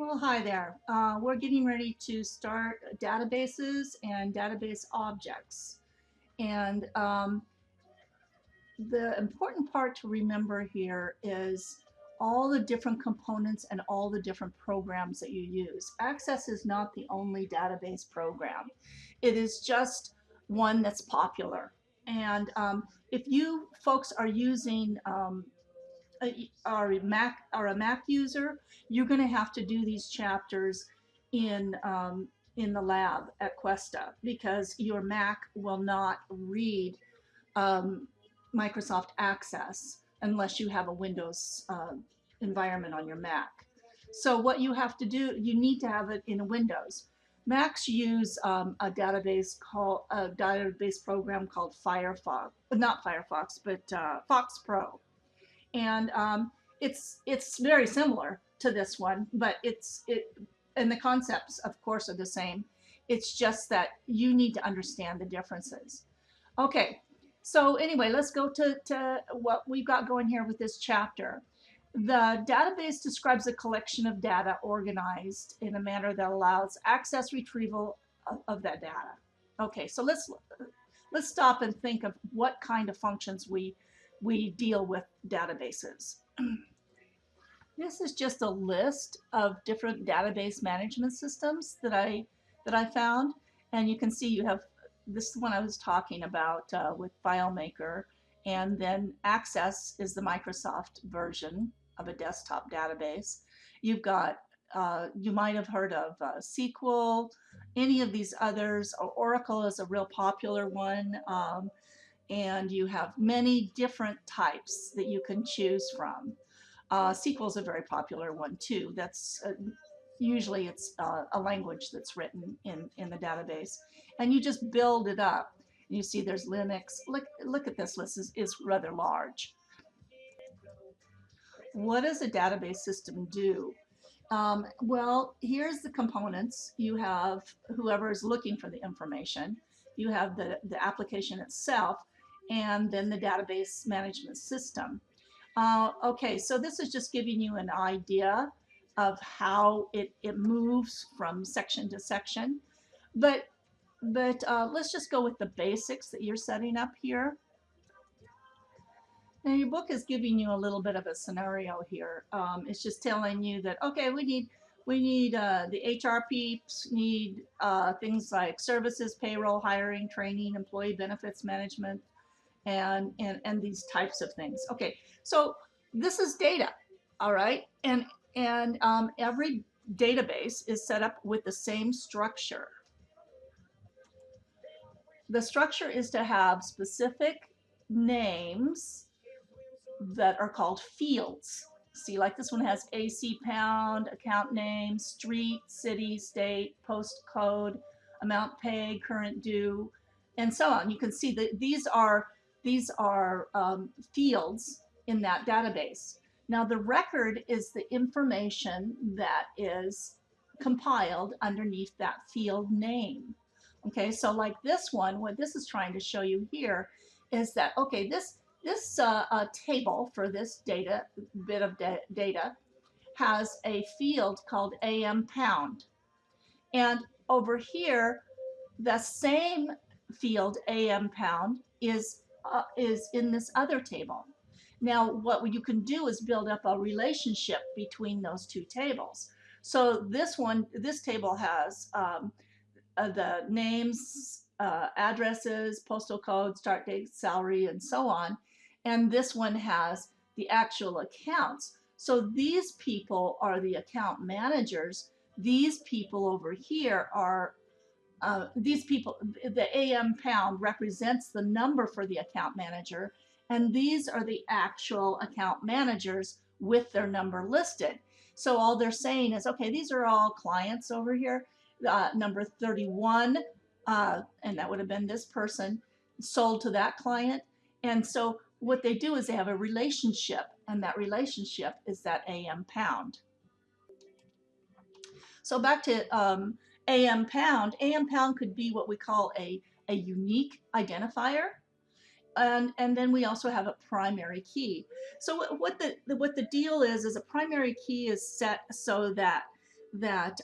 Well, hi there. We're getting ready to start databases and database objects. And the important part to remember here is all the different components and all the different programs that you use. Access is not the only database program. It is just one that's popular. And if you folks are using a Mac user, you're going to have to do these chapters in the lab at Cuesta because your Mac will not read um, Microsoft Access unless you have a Windows environment on your Mac. So what you have to do, you need to have it in Windows. Macs use a database program called Firefox, not Firefox, but Fox Pro, and it's very similar to this one, but and the concepts, of course, are the same. It's just that you need to understand the differences. Okay, so anyway, let's go to what we've got going here with this chapter. The database describes a collection of data organized in a manner that allows access retrieval of that data. Okay, so let's stop and think of what kind of functions we deal with databases. This is just a list of different database management systems that I found, and you can see you have this one I was talking about with FileMaker, and then Access is the Microsoft version of a desktop database. You've got you might have heard of SQL, any of these others. Oracle is a real popular one. And you have many different types that you can choose from. SQL is a very popular one too. That's usually it's a language that's written in the database, and you just build it up. You see, there's Linux. Look at this list is rather large. What does a database system do? Well, here's the components. You have whoever is looking for the information. You have the application itself, and then the database management system. Okay, so this is just giving you an idea of how it moves from section to section. But let's just go with the basics that you're setting up here. Now your book is giving you a little bit of a scenario here. It's just telling you that, okay, we need the HR peeps need things like services, payroll, hiring, training, employee benefits management, and these types of things. Okay, so this is data, all right, and every database is set up with the same structure. The structure is to have specific names that are called fields. See, like this one has AC pound, account name, street, city, state, postcode, amount paid, current due, and so on. You can see that these are fields in that database. Now the record is the information that is compiled underneath that field name. Okay, so like this one, what this is trying to show you here is that, okay, this table for this bit of data has a field called AM pound. And over here, the same field AM pound is in this other table. Now, what you can do is build up a relationship between those two tables. So this table has the names, addresses, postal code, start date, salary, and so on. And this one has the actual accounts. So these people are the account managers. These people over here are these people, the AM pound represents the number for the account manager, and these are the actual account managers with their number listed. So all they're saying is, okay, these are all clients over here. Number 31, and that would have been this person, sold to that client. And so what they do is they have a relationship, and that relationship is that AM pound. So back to AM pound. AM pound could be what we call a unique identifier. And then we also have a primary key. So what the deal is a primary key is set so that that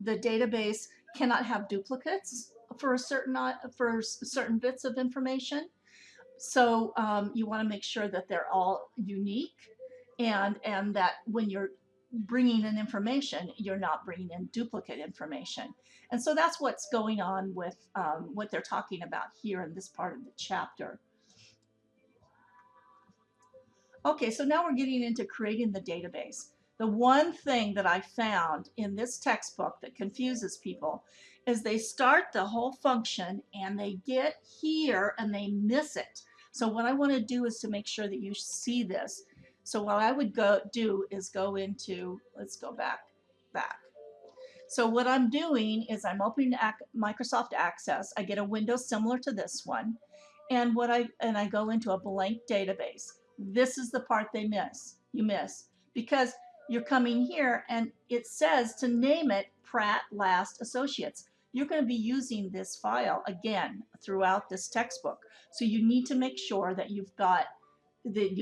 the database cannot have duplicates for certain bits of information. So you want to make sure that they're all unique, and that when you're bringing in information, you're not bringing in duplicate information. And so that's what's going on with what they're talking about here in this part of the chapter. Okay, so now we're getting into creating the database. The one thing that I found in this textbook that confuses people is they start the whole function and they get here and they miss it. So what I want to do is to make sure that you see this. So what I would do is go into, let's go back. So what I'm doing is I'm opening Microsoft Access. I get a window similar to this one, and I go into a blank database. This is the part you miss, because you're coming here and it says to name it Pratt Last Associates. You're going to be using this file again throughout this textbook. So you need to make sure that you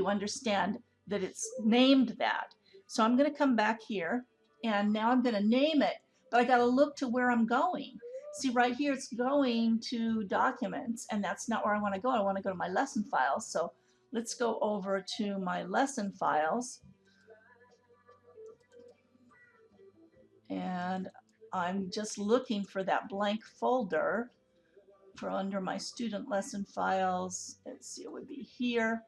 understand that it's named that. So I'm going to come back here and now I'm going to name it, but I got to look to where I'm going. See, right here it's going to documents, and that's not where I want to go. I want to go to my lesson files. So let's go over to my lesson files, and I'm just looking for that blank folder for under my student lesson files. Let's see, it would be here,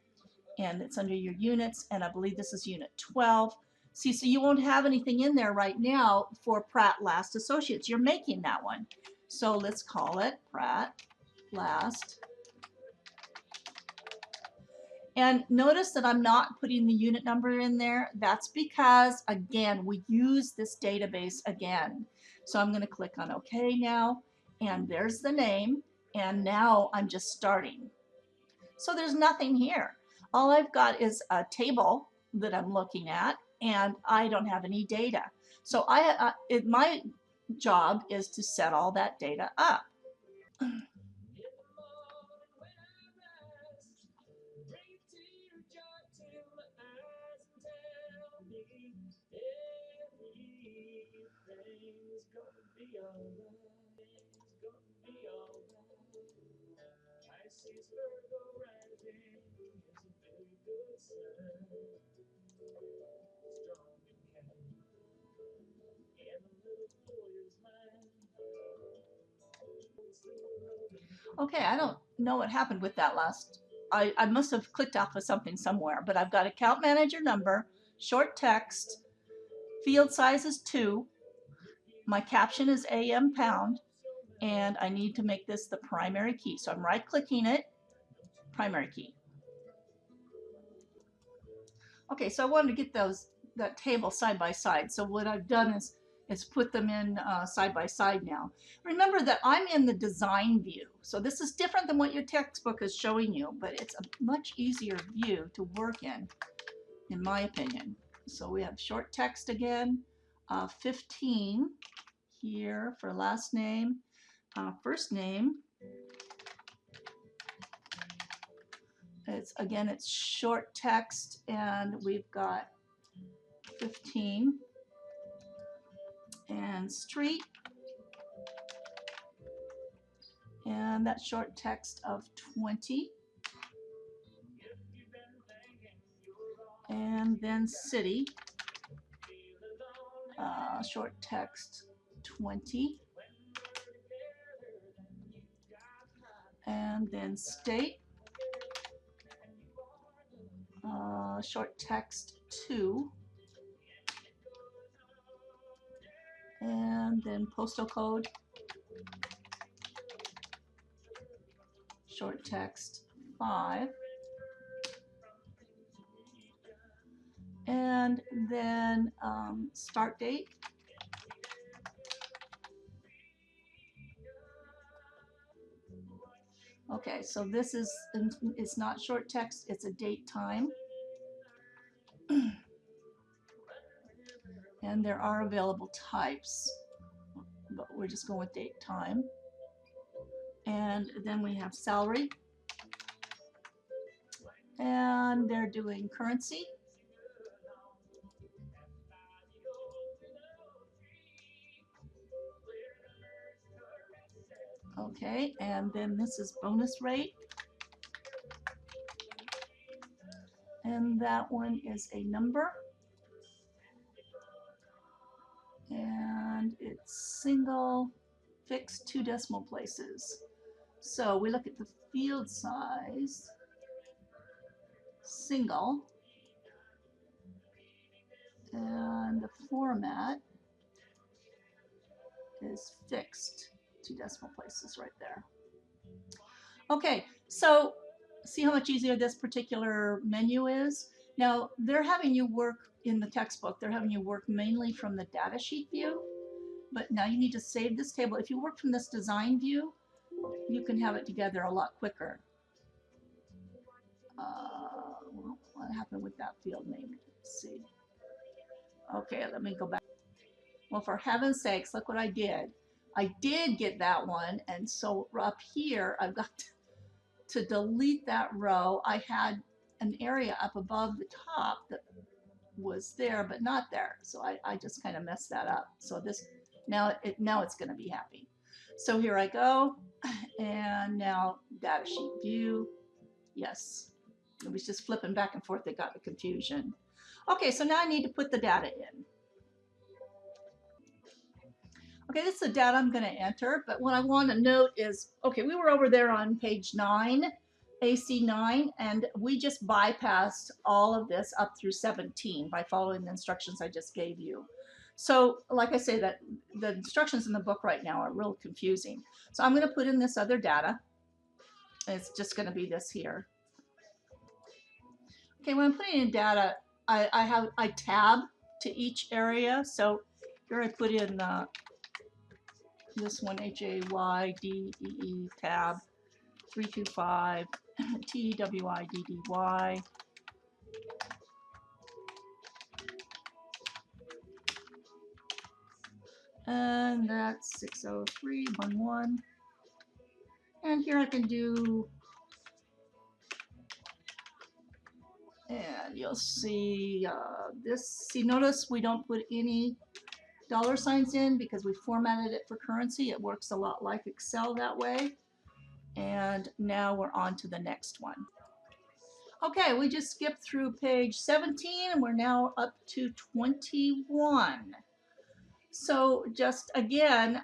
and it's under your units, and I believe this is unit 12. See, so you won't have anything in there right now for Pratt Last Associates. You're making that one. So let's call it Pratt Last. And notice that I'm not putting the unit number in there. That's because, again, we use this database again. So I'm going to click on OK now, and there's the name, and now I'm just starting. So there's nothing here. All I've got is a table that I'm looking at, and I don't have any data. So my job is to set all that data up. Okay, I don't know what happened with that last. I must have clicked off of something somewhere, but I've got account manager number, short text, field size is 2, my caption is AM pound, and I need to make this the primary key. So I'm right clicking it, primary key. Okay, so I wanted to get that table side by side. So what I've done is put them in side by side now. Remember that I'm in the design view. So this is different than what your textbook is showing you, but it's a much easier view to work in my opinion. So we have short text again, 15 here for last name, first name. It's short text, and we've got 15, and street, and that short text of 20, and then city, short text 20, and then state, short text 2, and then postal code, short text 5, and then start date, okay, so this is, it's not short text, it's a date time. And there are available types, but we're just going with date time. And then we have salary, and they're doing currency, Okay, and then this is bonus rate. And that one is a number. And it's single, fixed, 2 decimal places. So we look at the field size, single, and the format is fixed, 2 decimal places right there. Okay, so see how much easier this particular menu is? Now, they're having you work in the textbook, they're having you work mainly from the data sheet view, but now you need to save this table. If you work from this design view, you can have it together a lot quicker. Well, what happened with that field name? Let's see. Okay, let me go back. Well, for heaven's sakes, look what I did. I did get that one, and so up here, I've got to delete that row. I had an area up above the top that was there, but not there. So I just kind of messed that up. So this, now it's going to be happy. So here I go, and now data sheet view. Yes, it was just flipping back and forth that got the confusion. Okay, so now I need to put the data in. Okay, this is the data I'm going to enter, but what I want to note is, okay, we were over there on page 9, AC9, and we just bypassed all of this up through 17 by following the instructions I just gave you. So, like I say, that the instructions in the book right now are real confusing. So I'm going to put in this other data, and it's just going to be this here. Okay, when I'm putting in data, I tab to each area. So here I put in this one, HAYDEE tab 325 TEWIDDY, and that's 60311. And here I can do, and you'll see this. See, notice we don't put any $signs in because we formatted it for currency. It works a lot like Excel that way. And now we're on to the next one. Okay, we just skipped through page 17 and we're now up to 21. So just again,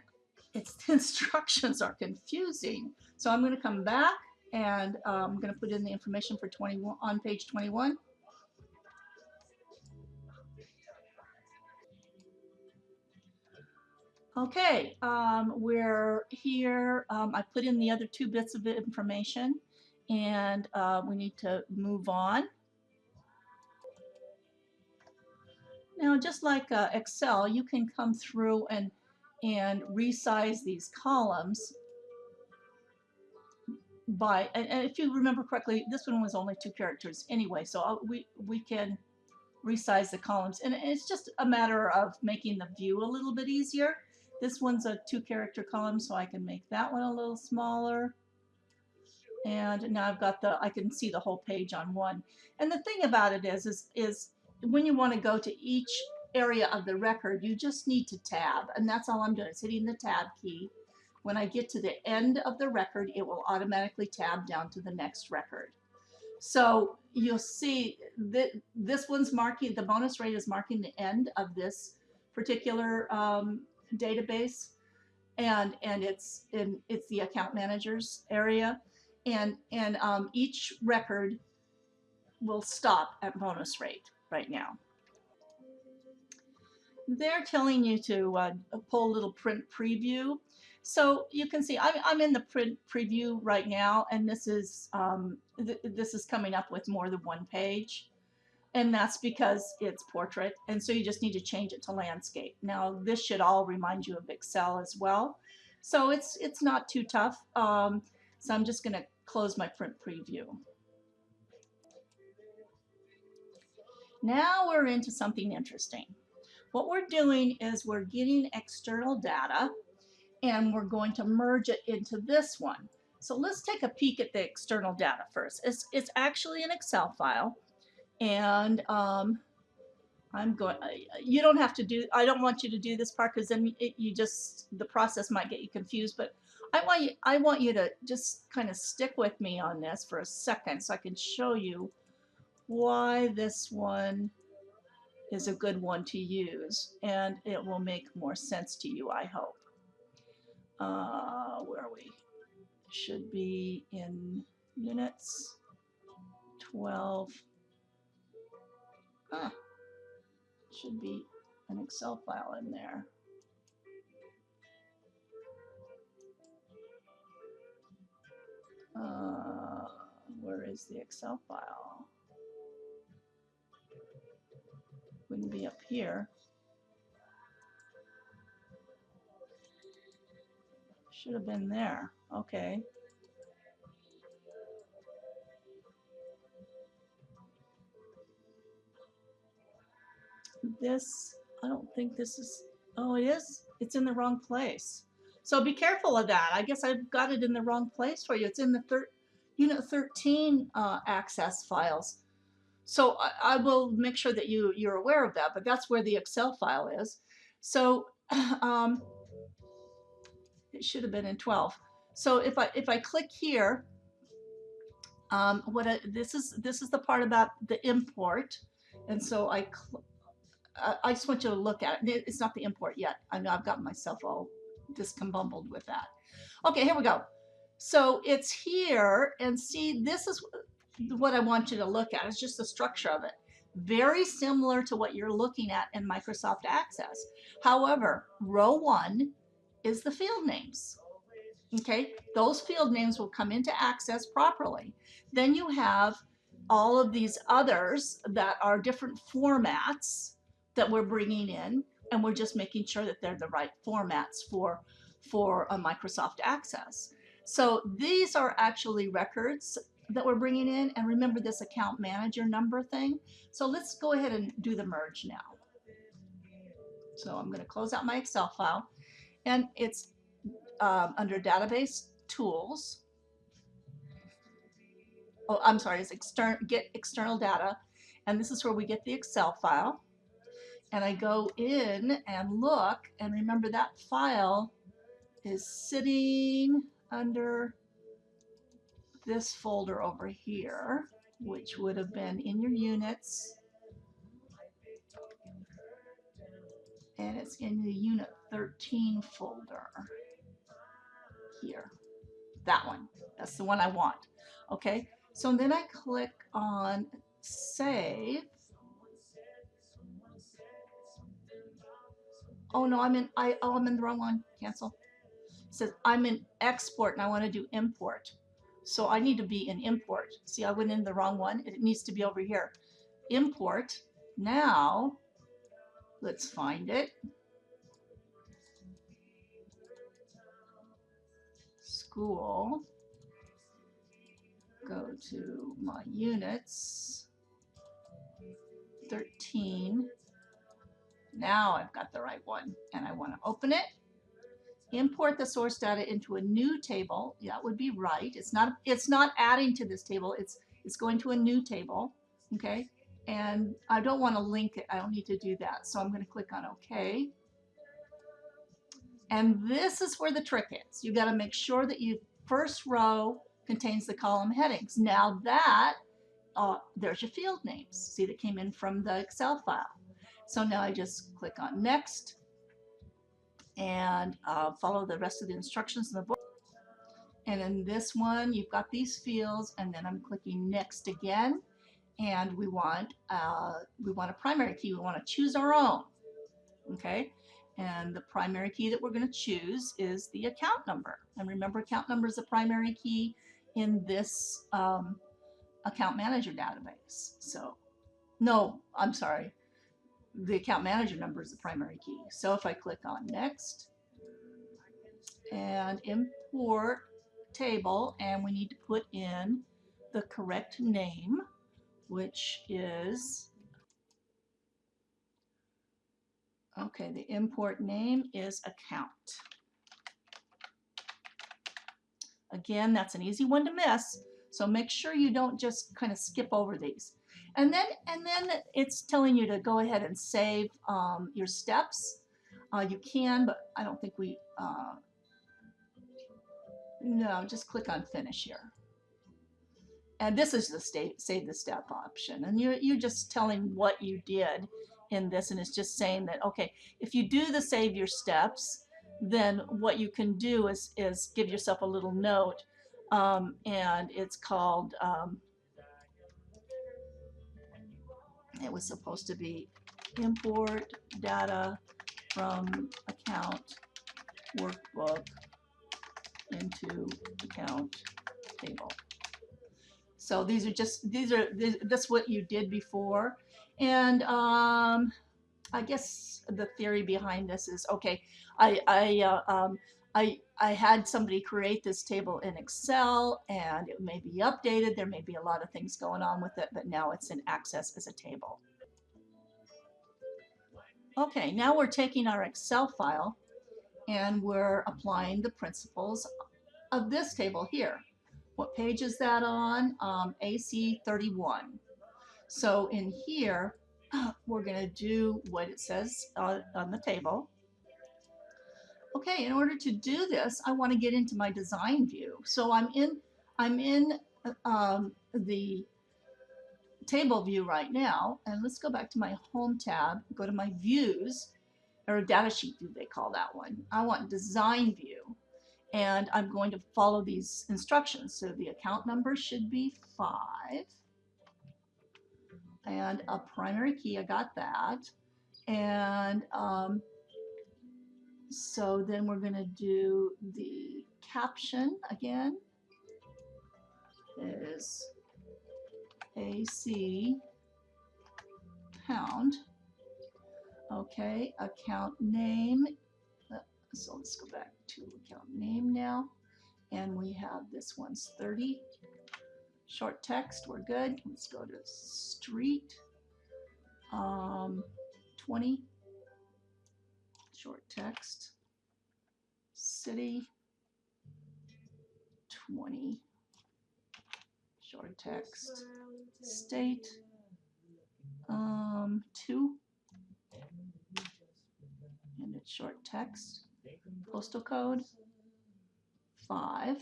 it's the instructions are confusing. So I'm going to come back and I'm going to put in the information for 21 on page 21. Okay, we're here. I put in the other 2 bits of information, and we need to move on. Now, just like Excel, you can come through and resize these columns by, and if you remember correctly, this one was only 2 characters anyway, so we can resize the columns, and it's just a matter of making the view a little bit easier. This one's a 2-character column, so I can make that one a little smaller. And now I've got I can see the whole page on one. And the thing about it is when you want to go to each area of the record, you just need to tab, and that's all I'm doing is hitting the tab key. When I get to the end of the record, it will automatically tab down to the next record. So you'll see that this one's marking, the bonus rate is marking the end of this particular database, and it's the account managers area, and each record will stop at bonus rate right now. They're telling you to pull a little print preview. So you can see I'm in the print preview right now, and this is coming up with more than 1 page, and that's because it's portrait, and so you just need to change it to landscape. Now this should all remind you of Excel as well, so it's not too tough. So I'm just going to close my print preview. Now we're into something interesting. What we're doing is we're getting external data and we're going to merge it into this one. So let's take a peek at the external data first. It's actually an Excel file, and I'm going, you don't have to do, I don't want you to do this part because then the process might get you confused, but I want you to just kind of stick with me on this for a second so I can show you why this one is a good one to use, and it will make more sense to you, I hope. Where are we? Should be in units 12. Should be an Excel file in there. Where is the Excel file? Wouldn't be up here. Should have been there. Okay. This, I don't think this is, oh, it is? It's in the wrong place. So be careful of that. I guess I've got it in the wrong place for you. It's in the Unit 13 access files. So I will make sure that you're aware of that, but that's where the Excel file is. So it should have been in 12. So if I click here, this is the part about the import, and so I just want you to look at it. It's not the import yet. I know I've got myself all discombobbled with that. Okay, here we go. So it's here, and see, this is what I want you to look at. It's just the structure of it. Very similar to what you're looking at in Microsoft Access. However, row 1 is the field names. Okay, those field names will come into Access properly. Then you have all of these others that are different formats that we're bringing in, and we're just making sure that they're the right formats for a Microsoft Access. So these are actually records that we're bringing in, and remember this account manager number thing. So let's go ahead and do the merge now. So I'm going to close out my Excel file, and it's under Database Tools. Oh, I'm sorry, it's get external data, and this is where we get the Excel file. And I go in and look, and remember that file is sitting under this folder over here, which would have been in your units, and it's in the Unit 13 folder here. That one, that's the one I want. Okay, so then I click on Save. Oh no, I'm in the wrong one. Cancel. It says I'm in export and I want to do import. So I need to be in import. See, I went in the wrong one. It needs to be over here. Import. Now, let's find it. School. Go to my units. 13. Now I've got the right one, and I want to open it. Import the source data into a new table. Yeah, that would be right. It's not adding to this table. It's going to a new table. Okay, and I don't want to link it. I don't need to do that. So I'm going to click on OK. And this is where the trick is. You got to make sure that your first row contains the column headings. Now that there's your field names. See, that came in from the Excel file. So now I just click on Next and follow the rest of the instructions in the book. And in this one, you've got these fields, and then I'm clicking Next again. And we want a primary key. We want to choose our own. Okay, and the primary key that we're going to choose is the account number. And remember, account number is the primary key in this account manager database. So, no, I'm sorry. The account manager number is the primary key. So if I click on Next and Import Table, and we need to put in the correct name, which is, okay, the import name is Account. Again, that's an easy one to miss, so make sure you don't just kind of skip over these. And then it's telling you to go ahead and save your steps. You can, but I don't think we No, just click on finish here. And this is the save the step option. And you're just telling what you did in this, and it's just saying that, okay, if you do the save your steps, then what you can do is give yourself a little note, and it's called, it was supposed to be import data from account workbook into account table. So these are just, that's what you did before. And I guess the theory behind this is, okay, I had somebody create this table in Excel, and it may be updated. There may be a lot of things going on with it, but now it's in access as a table. Okay, now we're taking our Excel file and we're applying the principles of this table here. What page is that on? AC 31. So in here, we're going to do what it says on the table. Okay, in order to do this, I want to get into my design view. So I'm in the table view right now, and let's go back to my home tab, go to my views, or data sheet view they call that one. I want design view, and I'm going to follow these instructions. So the account number should be 5, and a primary key, I got that. And so then we're going to do the caption again is AC pound. Okay, account name. So let's go back to account name now. And we have this one's 30. Short text, we're good. Let's go to street. 20. Short text. City. 20. Short text. State. 2. And it's short text. Postal code. 5.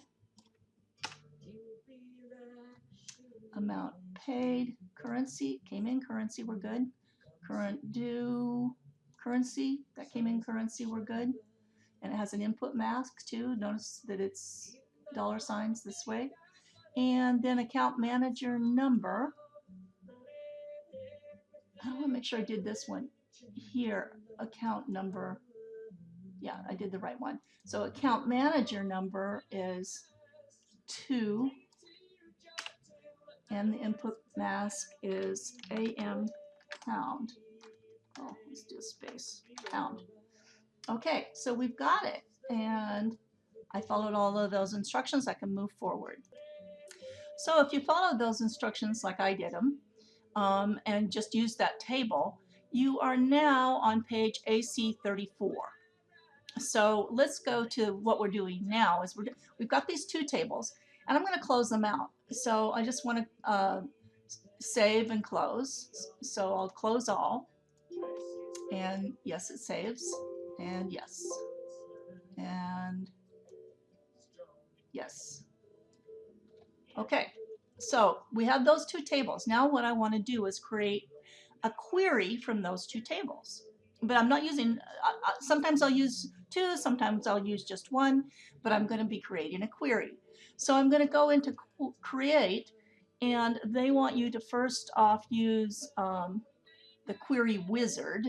Amount paid. Currency. Came in currency, we're good. Current due. Currency. That came in currency, we're good. And it has an input mask too. Notice that it's $signs this way. And then account manager number. I want to make sure I did this one here. Account number. Yeah, I did the right one. So account manager number is 2. And the input mask is AM pound. Oh, let's do a space. Pound. Okay, so we've got it. And I followed all of those instructions. I can move forward. So if you follow those instructions like I did them, and just use that table, you are now on page AC 34. So let's go to what we're doing now. We've got these 2 tables, and I'm going to close them out. So I just want to save and close. So I'll close all, and yes, it saves, and yes, and yes. Okay, so we have those 2 tables. Now what I want to do is create a query from those 2 tables. But I'm not using, sometimes I'll use 2, sometimes I'll use just 1, but I'm going to be creating a query. So I'm going to go into create, and they want you to first off use the query wizard.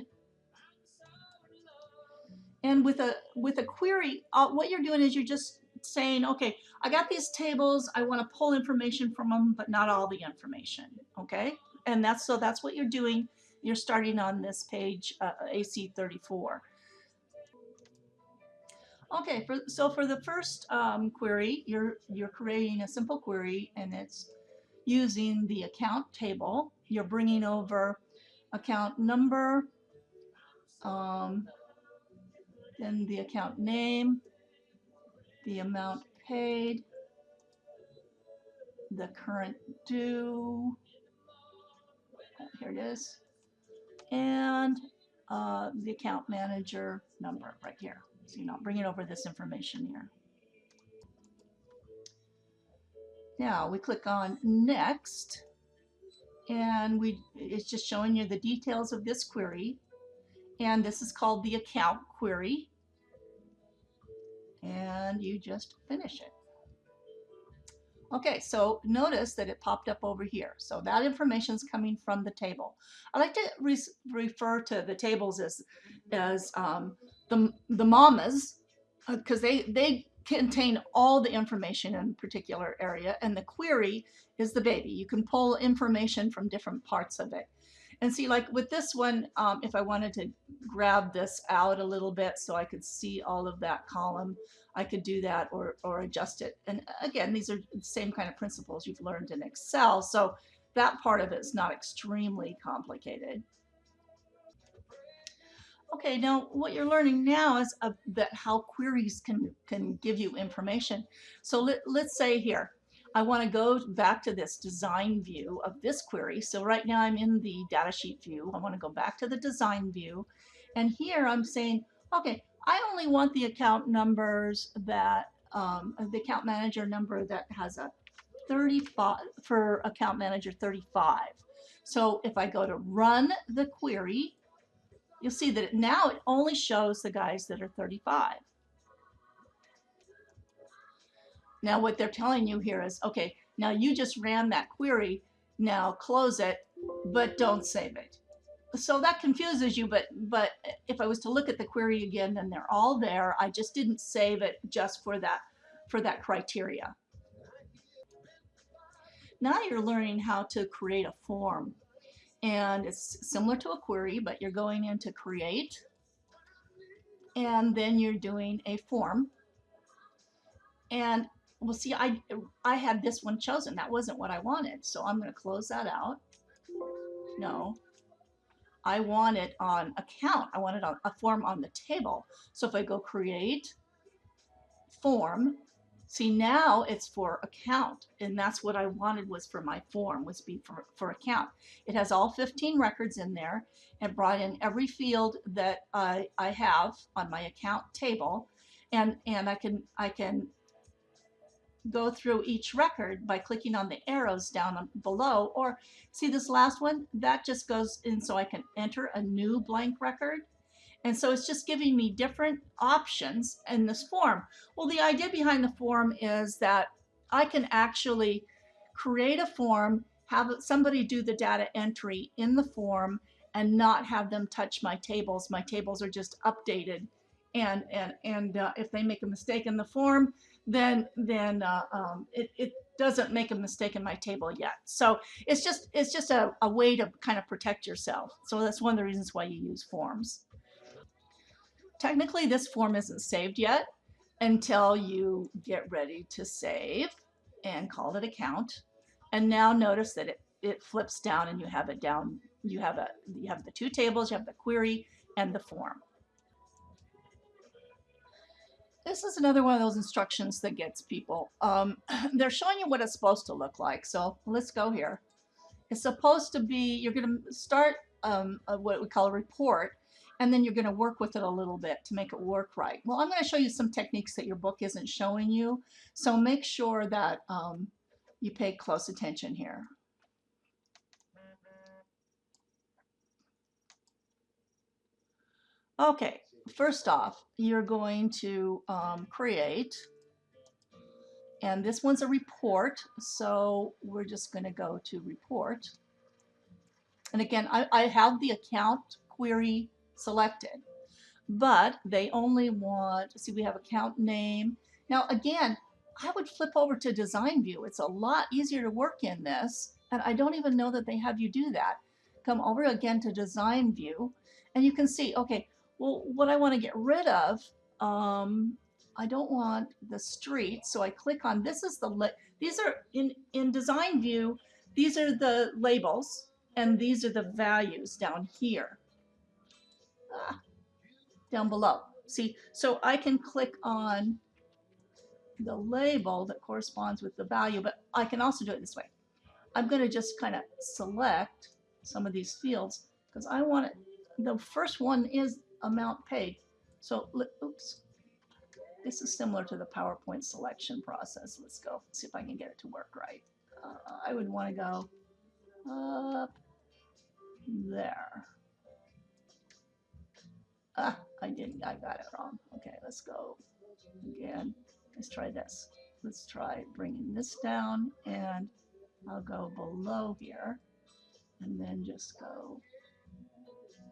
And with a query, what you're doing is you're just saying, okay, I got these tables, I want to pull information from them, but not all the information, okay? And that's what you're doing. You're starting on this page, AC 34. Okay, so for the first query, you're creating a simple query, and it's using the account table. You're bringing over account number, then the account name, the amount paid, the current due, here it is, and the account manager number right here. So you're not bringing over this information here. Now we click on next, and it's just showing you the details of this query, and this is called the account query, and you just finish it. Okay, so notice that it popped up over here. So that information is coming from the table. I like to refer to the tables as the mamas, because they contain all the information in a particular area, and the query is the baby. You can pull information from different parts of it. And see, like with this one, if I wanted to grab this out a little bit so I could see all of that column, I could do that, or adjust it. And again, these are the same kind of principles you've learned in Excel. So that part of it is not extremely complicated. Okay, now what you're learning now is that how queries can give you information. So let's say here, I want to go back to this design view of this query. So right now I'm in the datasheet view. I want to go back to the design view. And here I'm saying, okay, I only want the account numbers that, the account manager number that has a 35 for account manager 35. So if I go to run the query, you'll see that now it only shows the guys that are 35. Now what they're telling you here is, okay, now you just ran that query, now close it, but don't save it. So that confuses you, but if I was to look at the query again, then they're all there. I just didn't save it just for that criteria. Now you're learning how to create a form. And it's similar to a query, but you're going into create, and then you're doing a form. And well, see, I had this one chosen. That wasn't what I wanted. So I'm going to close that out. No, I want it on account. I want it on a form on the table. So if I go create form, see now it's for account. And that's what I wanted was for my form, was be for account. It has all 15 records in there and brought in every field that I have on my account table. And I can go through each record by clicking on the arrows down below, or see this last one, that just goes in so I can enter a new blank record. And so it's just giving me different options in this form. Well, the idea behind the form is that I can actually create a form, have somebody do the data entry in the form, and not have them touch my tables. My tables are just updated. And if they make a mistake in the form, then it doesn't make a mistake in my table yet. So it's just a way to kind of protect yourself. So that's one of the reasons why you use forms. Technically, this form isn't saved yet until you get ready to save and call it account. And now notice that it flips down, and you have it down. You have the two tables, you have the query and the form. This is another one of those instructions that gets people. They're showing you what it's supposed to look like. So let's go here. It's supposed to be, you're going to start what we call a report, and then you're going to work with it a little bit to make it work right. Well, I'm going to show you some techniques that your book isn't showing you. So make sure that you pay close attention here. Okay, first off, you're going to create, and this one's a report, so we're just going to go to report. And again, I have the account query selected, but they only want, see, we have account name. Now, again, I would flip over to design view. It's a lot easier to work in this, and I don't even know that they have you do that. Come over again to design view, and you can see, okay, well, what I want to get rid of, I don't want the street, so I click on, this is these are in design view, these are the labels, and these are the values down here. Down below. See, so I can click on the label that corresponds with the value, but I can also do it this way. I'm going to just kind of select some of these fields because I want it. The first one is amount paid. So, oops. This is similar to the PowerPoint selection process. Let's go see if I can get it to work right. I would want to go up there. Ah, I got it wrong. Okay, let's go again. Let's try this. Let's try bringing this down, and I'll go below here and then just go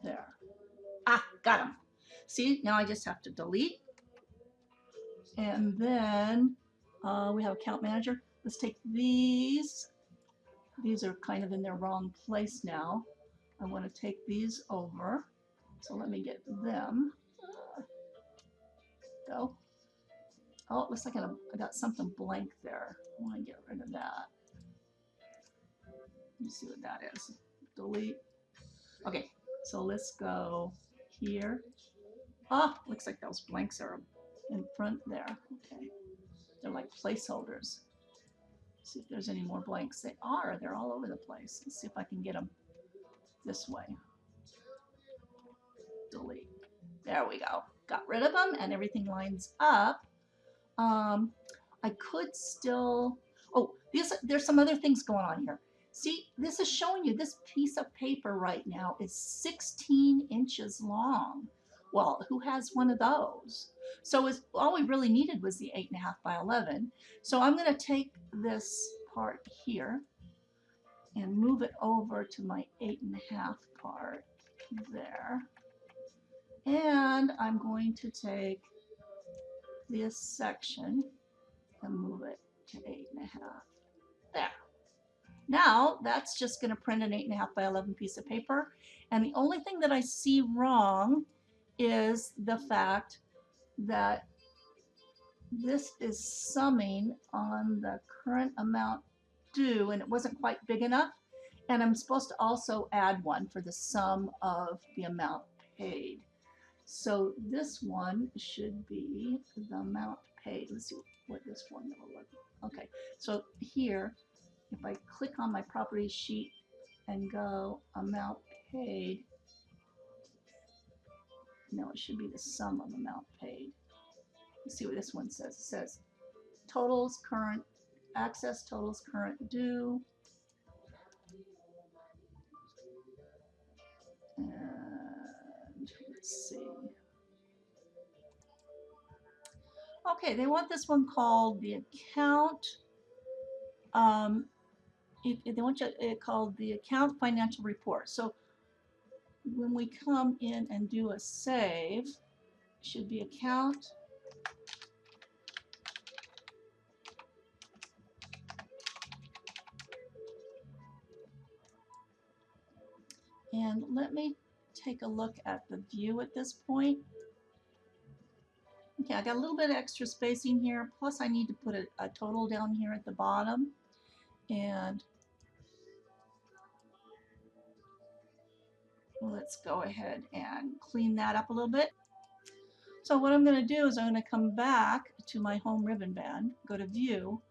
there. Ah, got him. See, now I just have to delete. And then we have account manager. Let's take these. These are kind of in their wrong place now. I want to take these over. So let me get them. Go. Oh, it looks like I got something blank there. I want to get rid of that. Let me see what that is. Delete. Okay, so let's go here. Ah, looks like those blanks are in front there. Okay, they're like placeholders. See if there's any more blanks. They are. They're all over the place. Let's see if I can get them this way. Delete. There we go. Got rid of them, and everything lines up. I could still. Oh, there's some other things going on here. See, this is showing you this piece of paper right now is 16 inches long. Well, who has one of those? So all we really needed was the 8.5 by 11. So I'm going to take this part here and move it over to my 8.5 part there. And I'm going to take this section and move it to 8.5. There. Now that's just going to print an 8.5 by 11 piece of paper. And the only thing that I see wrong is the fact that this is summing on the current amount due, and it wasn't quite big enough. And I'm supposed to also add one for the sum of the amount paid. So this one should be the amount paid. Let's see what this formula looks like. Okay, so here, if I click on my property sheet and go amount paid, no, it should be the sum of amount paid. Let's see what this one says. It says totals current, access totals current due. And let's see. Okay, they want this one called the account. They want it called the account financial report. So when we come in and do a save, it should be account and let me take a look at the view at this point. Okay, I got a little bit of extra spacing here, plus I need to put a total down here at the bottom, and let's go ahead and clean that up a little bit. So what I'm going to do is I'm going to come back to my home ribbon band, go to view,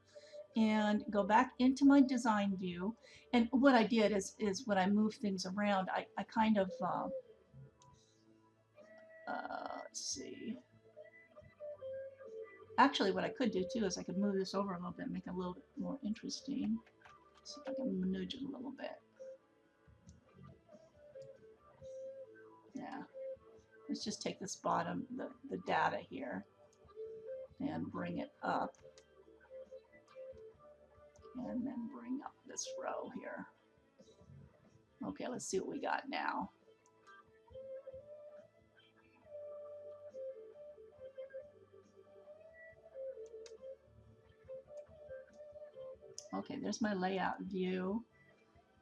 and go back into my design view. And what I did is when I move things around, I kind of, let's see. Actually, what I could do too is I could move this over a little bit and make it a little bit more interesting. See if I can maneuver it a little bit. Yeah. Let's just take this bottom, the data here, and bring it up. And then bring up this row here. Okay, let's see what we got now. Okay, there's my layout view.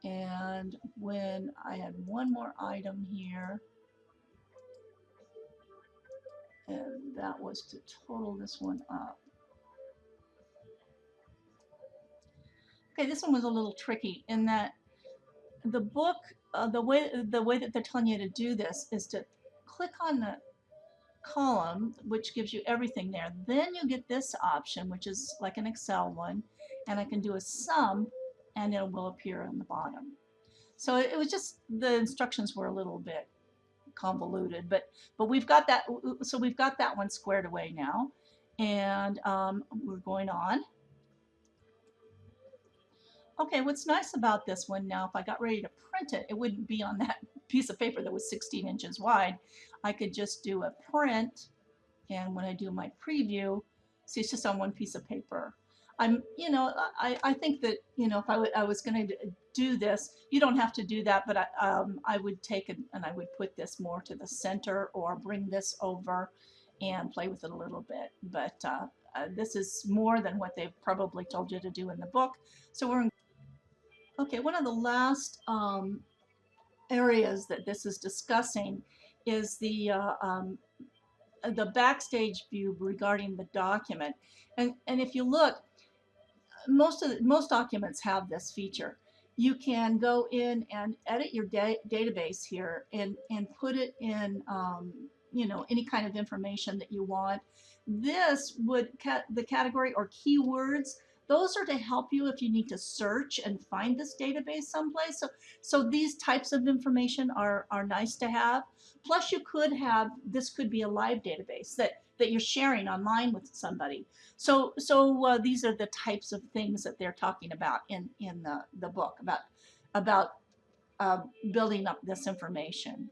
And when I had one more item here, and that was to total this one up. Okay, this one was a little tricky in that the book, the way that they're telling you to do this is to click on the column, which gives you everything there. Then you get this option, which is like an Excel one, and I can do a sum, and it will appear on the bottom. So it was just, the instructions were a little bit convoluted, but we've got that. So we've got that one squared away now. And we're going on. Okay, what's nice about this one now, if I got ready to print it, it wouldn't be on that piece of paper that was 16 inches wide. I could just do a print, and when I do my preview, see, it's just on one piece of paper. I think that, if I was going to do this, you don't have to do that, but I would take it and I would put this more to the center or bring this over and play with it a little bit. But this is more than what they've probably told you to do in the book. So we're okay. One of the last areas that this is discussing is the backstage view regarding the document. And if you look, most documents have this feature. You can go in and edit your database here and put it in any kind of information that you want. This would the category or keywords. Those are to help you if you need to search and find this database someplace. So these types of information are nice to have. Plus, you could have this could be a live database that you're sharing online with somebody. So these are the types of things that they're talking about in the book about building up this information.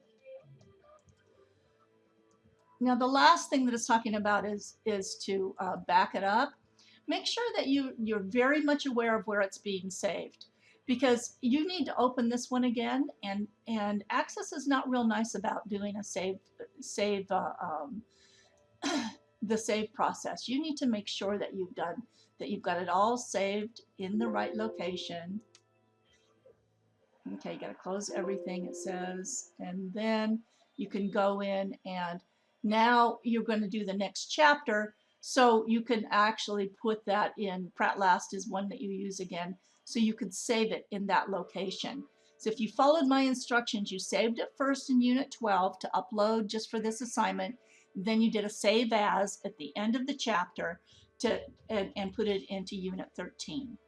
Now, the last thing that it's talking about is to back it up. Make sure that you're very much aware of where it's being saved, because you need to open this one again, and Access is not real nice about doing a save the save process. You need to make sure that you've got it all saved in the right location. Okay, you got to close everything, it says, and then you can go in, and now you're going to do the next chapter, so you can actually put that in. Pratt Last is one that you use again, so you could save it in that location. So if you followed my instructions, you saved it first in Unit 12 to upload just for this assignment, then you did a save as at the end of the chapter and put it into Unit 13.